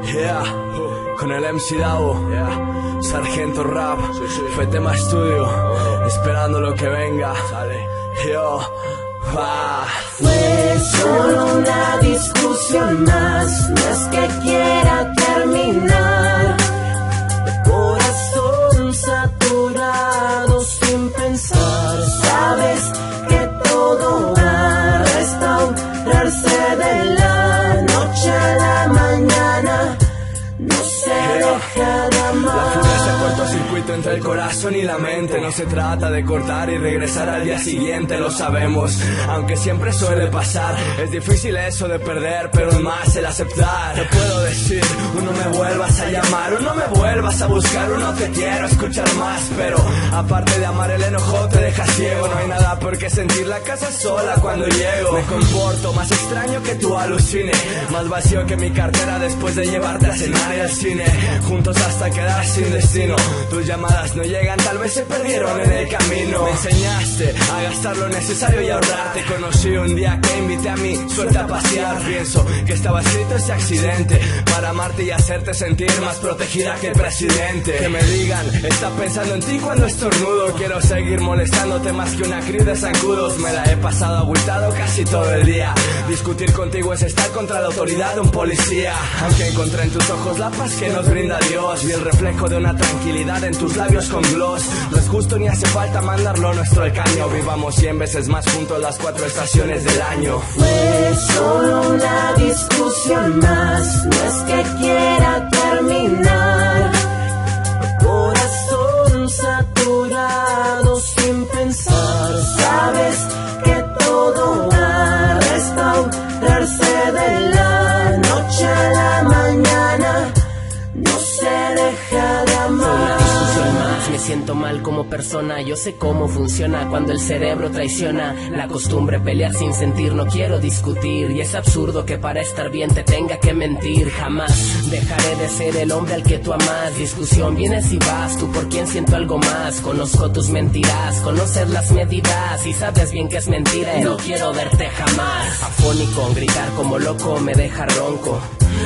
Yeah, con el MC Davo, yeah. Sargento Rap, fue tema estudio, esperando lo que venga. Yo, Fue solo una discusión más, no es que quiera terminar. De corazón saturado sin pensar, sabes que todo va a restaurarse de la noche a la mañana. No se deja de amar. La furia se ha cortocircuito entre el corazón y la mente. No se trata de cortar y regresar al día siguiente, lo sabemos, aunque siempre suele pasar. Es difícil eso de perder, pero es más el aceptar. Te puedo decir, no me vuelvas a llamar, no me vuelvas a buscar, no te quiero escuchar más. Pero aparte de amar, el enojo te deja ciego. No hay nada por qué sentir la casa sola cuando llego. Me comporto más extraño que tú alucine, más vacío que mi cartera después de llevarte a cenar y al cine. Juntos hasta quedar sin destino. Tus llamadas no llegan, tal vez se perdieron en el camino. Me enseñaste a gastar lo necesario y ahorrar. Te conocí un día que invité a mi suerte a pasear. Pienso que estaba escrito ese accidente para amarte y hacerte sentir más protegida que el presidente. Que me digan, está pensando en ti cuando estornudo. Quiero seguir molestándote más que una cría de zancudos. Me la he pasado abultado casi todo el día. Discutir contigo es estar contra la autoridad de un policía. Aunque encontré en tus ojos la paz que nos brinda Dios y el reflejo de una tranquilidad en tus labios con gloss. No es justo ni hace falta mandarlo nuestro al caño. Vivamos 100 veces más juntos las 4 estaciones del año. Fue solo una discusión más, no es que quiera terminar. Corazón saturado sin pensar, sabes que todo va a restaurarse de la noche a la mañana. No se deja de amar. Una discusión más, me siento mal como persona. Yo sé cómo funciona cuando el cerebro traiciona. La costumbre pelear sin sentir, no quiero discutir. Y es absurdo que para estar bien te tenga que mentir. Jamás dejaré de ser el hombre al que tú amas. Discusión, vienes y vas, tú por quien siento algo más. Conozco tus mentiras, conoces las medidas y sabes bien que es mentira y no quiero verte jamás. Afónico, gritar como loco me deja ronco.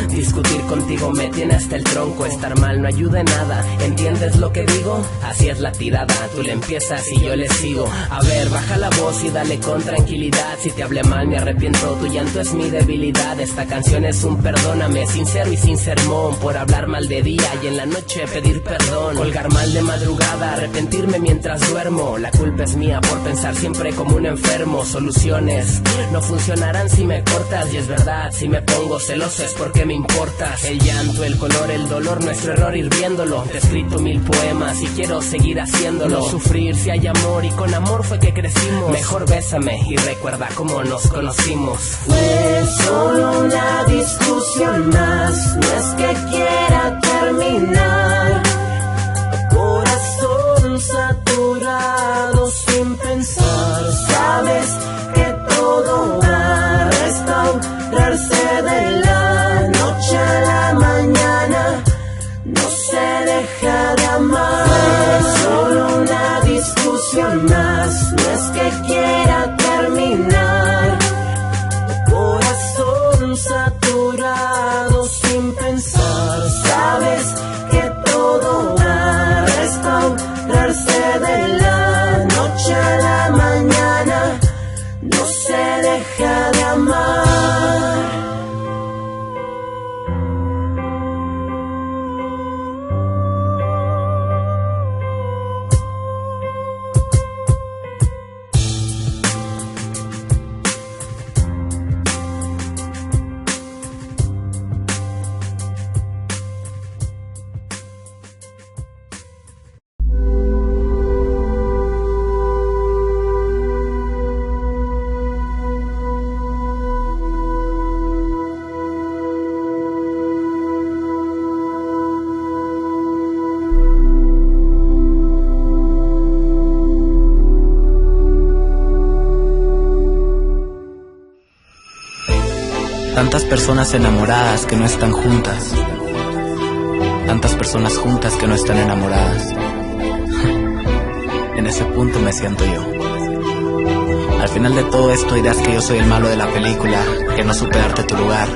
Discutir contigo me tiene hasta el tronco. Estar mal no ayuda en nada, ¿entiendes lo que digo? Así es la tirada, tú le empiezas y yo le sigo. A ver, baja la voz y dale con tranquilidad. Si te hablé mal me arrepiento, tu llanto es mi debilidad. Esta canción es un perdóname, sincero y sin sermón. Por hablar mal de día y en la noche pedir perdón. Colgar mal de madrugada, arrepentirme mientras duermo. La culpa es mía por pensar siempre como un enfermo. Soluciones no funcionarán si me cortas. Y es verdad, si me pongo celoso es porque me importas. El llanto, el color, el dolor, nuestro error ir viéndolo. Te he escrito 1000 poemas y quiero seguir haciéndolo. No sufrir si hay amor y con amor fue que crecimos. Mejor bésame y recuerda cómo nos conocimos. Fue solo una discusión más, no es que quiera terminar. Corazón saturado sin pensar, sabes que todo va a restaurarse de la noche a la mañana. No se deja de amar. Fue solo una discusión más, no es que quiera terminar. Corazón saturado sin pensar, sabes que todo va a restaurarse de la noche a la mañana. No se deja de amar. Tantas personas enamoradas que no están juntas. Tantas personas juntas que no están enamoradas. En ese punto me siento yo. Al final de todo esto dirás que yo soy el malo de la película, que no supe darte tu lugar.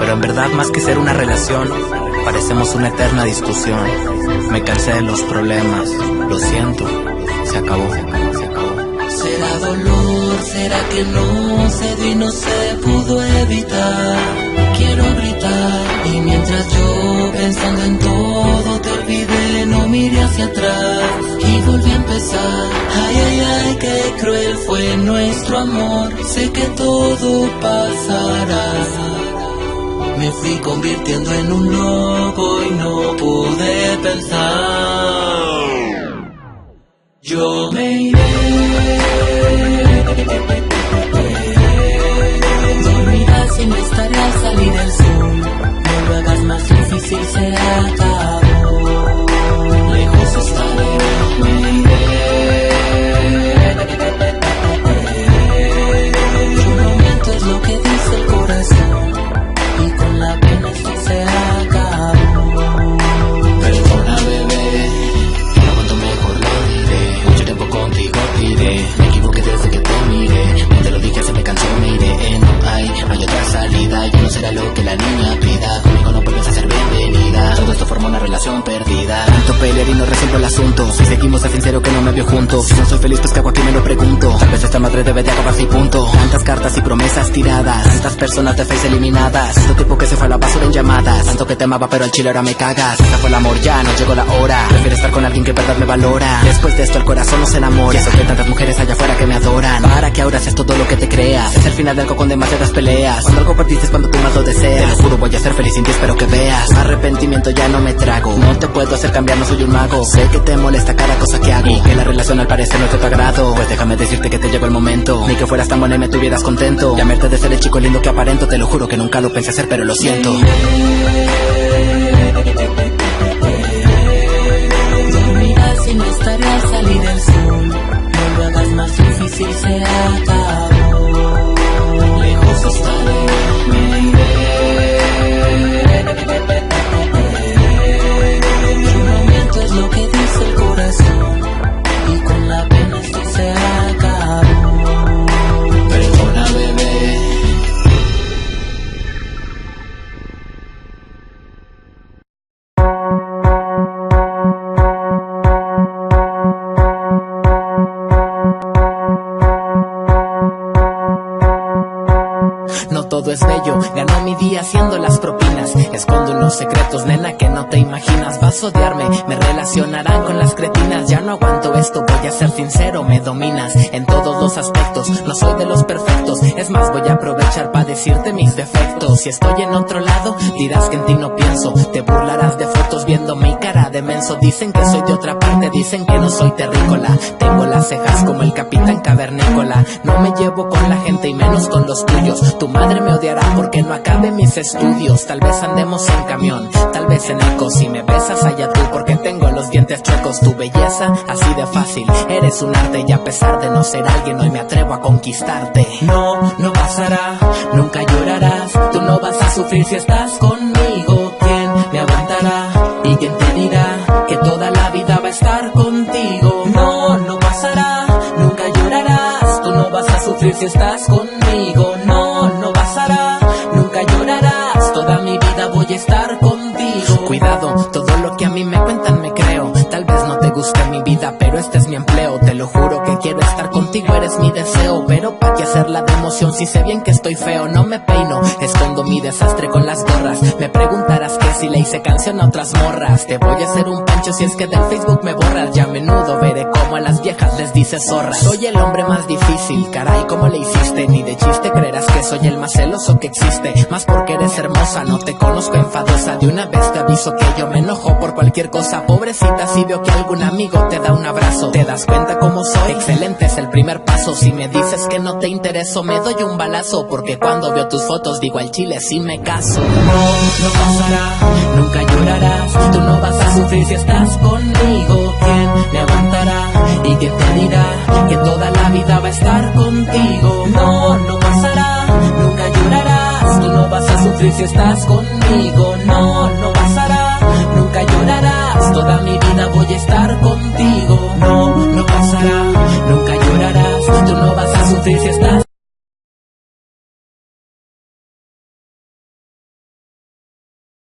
Pero en verdad, más que ser una relación, parecemos una eterna discusión. Me cansé de los problemas, lo siento, se acabó. ¿Será dolor? ¿Será que no se dio y no se pudo evitar? Quiero gritar y mientras yo pensando en todo te olvidé, no miré hacia atrás y volví a empezar. Ay, ay, ay, qué cruel fue nuestro amor. Sé que todo pasará. Me fui convirtiendo en un loco y no pude pensar. Yo me iré. Dormirás y no estaré al salir el sol. No lo hagas más difícil, se acabó. Lejos estaré, me iré. Yo no miento, es lo que dice el corazón. Y con la pena esto se acabó. Perdona, bebé, no aguanto, mejor lo diré. Mucho tiempo contigo tiré, me equivoqué desde que te miré. No te lo dije, se me cansó, me iré. No hay otra salida, ya no será lo que la niña pida. Conmigo no vuelves a ser bienvenida. Todo esto forma una relación perdida. Tanto pelear y no resuelvo el asunto. Si seguimos es sincero que no me vio juntos. Si no soy feliz, pues que hago aquí, me lo pregunto. Tal vez esta madre debe de acabarse y punto. Tantas cartas y promesas tiradas, tantas personas de face eliminadas, tanto tipo que se fue a la basura en llamadas. Tanto que te amaba pero al chile ahora me cagas. Esta fue el amor, ya no llegó la hora. Prefiero estar con alguien que en verdad me valora. Después de esto el corazón no se enamora. Y eso que tantas mujeres allá afuera que me adoran. Para que ahora seas todo lo que te creas. Es el final de algo con demasiadas peleas. Cuando algo perdiste es cuando tú más lo deseas. Te lo juro, voy a ser feliz sin ti, espero que veas. Arrepentimiento ya no me trago. No te puedo hacer cambiar, no soy un mago. Sé que te molesta cada cosa que hago y que la relación al parecer no es de tu agrado. Pues déjame decirte que te llegó el momento. Ni que fueras tan buena y me tuvieras contento. Llamarte de ser el chico lindo que aparento. Te lo juro que nunca lo pensé hacer, pero lo siento. Dormirás y no estaré al salir el sol. No lo hagas más difícil, se acabó. Lejos estaré, me iré. Yo no miento, es lo que dice el corazón. Y con la pena esto se acabó. Perdona, bebé. Todo es bello, ganó mi día haciendo las propinas. Escondo unos secretos, nena, que no te imaginas. Vas a odiarme, me relacionarán con las cretinas. Ya no aguanto esto, voy a ser sincero, me dominas en todos los aspectos. No soy de los perfectos, es más, voy a aprovechar para decirte mis defectos. Si estoy en otro lado, dirás que en ti no pienso. Te burlarás de fotos viendo mi cara de menso. Dicen que soy de otra parte, dicen que no soy terrícola. Tengo las cejas como el capitán cavernícola. No me llevo con la gente y menos con los tuyos. Tu madre me odiará porque no acabe mis estudios. Tal vez andemos en camión, tal vez en eco. Si me besas allá tú porque tengo los dientes chuecos. Tu belleza, así de fácil, eres un arte. Y a pesar de no ser alguien, hoy me atrevo a conquistarte. No, no pasará, nunca llorarás. Tú no vas a sufrir si estás conmigo. ¿Quién me aguantará? ¿Y quién te dirá que toda la vida va a estar contigo? No, no pasará, nunca llorarás. Tú no vas a sufrir si estás conmigo. No, no pasará, nunca llorarás. Toda mi vida voy a estar contigo. Cuidado, todo lo que a mí me cuentan me creo. Tal vez no te guste mi vida, pero este es mi empleo. Te lo juro que quiero estar contigo, eres mi deseo. Pero pa' qué hacerla de emoción si sé bien que estoy feo. No me peino, escondo mi desastre con las gorras. Me preguntarás que si le hice canción a otras morras. Te voy a hacer un pancho si es que del Facebook me borras. Ya a menudo veré cómo a las viejas les dices zorras. Soy el hombre más difícil, caray, ¿cómo le hiciste? Ni de chiste creerás que soy el más celoso que existe. Más porque eres hermosa, no te conozco enfadosa. De una vez te aviso que yo me enojo por cualquier cosa. Pobrecita, si veo que algún amigo te da un abrazo. ¿Te das cuenta cómo soy? Excelente, es el primer paso. Si me dices que no te intereso, me doy un balazo. Porque cuando veo tus fotos digo al chile sí me caso. No, no pasará, nunca llorarás. Tú no vas a sufrir si estás conmigo. ¿Quién me aguantará? ¿Y quién te dirá que toda la vida va a estar contigo? No, no pasará, nunca llorarás. Tú no vas a sufrir si estás conmigo. No, no pasará, nunca llorarás. Toda mi vida voy a estar contigo. No, no pasará, nunca llorarás. Tú no vas a sufrir si estás